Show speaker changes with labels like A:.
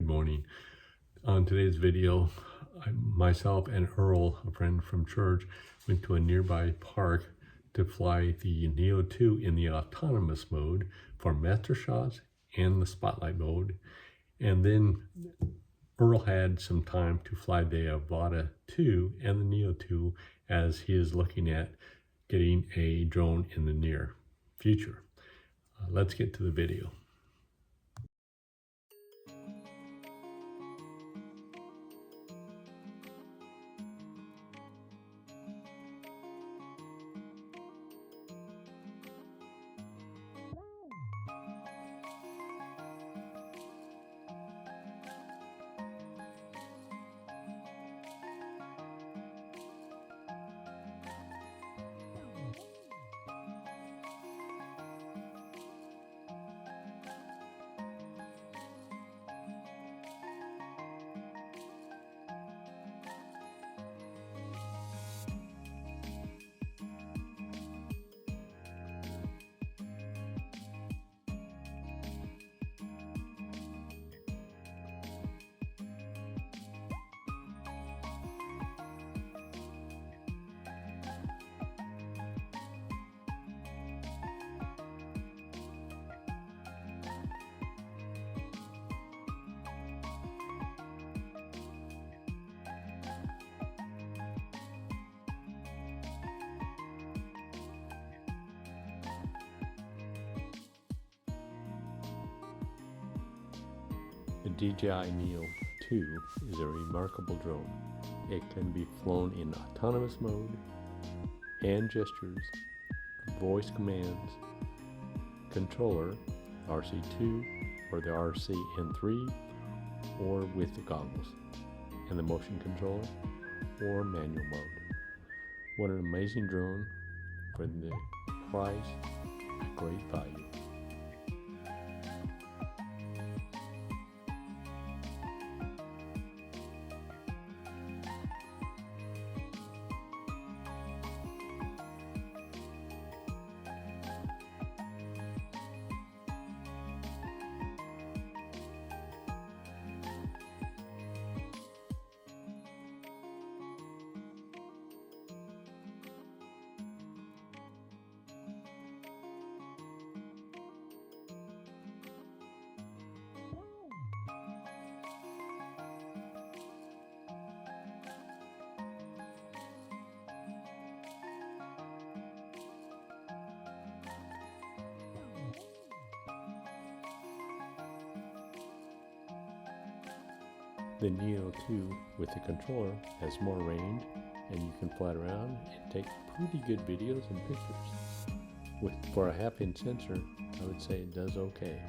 A: morning. On today's video, myself and Earl, a friend from church, went to a nearby park to fly the Neo 2 in the autonomous mode for Mastershots and the spotlight mode. And then Earl had some time to fly the Avata 2 and the Neo 2 as he is looking at getting a drone in the near future. Let's get to the video. The DJI Neo 2 is a remarkable drone. It can be flown in autonomous mode, hand gestures, voice commands, controller, RC2 or the RCN3, or with the goggles, and the motion controller or manual mode. What an amazing drone for the price, great value. The Neo 2 with the controller has more range, and you can fly around and take pretty good videos and pictures. For a half-inch sensor, I would say it does okay.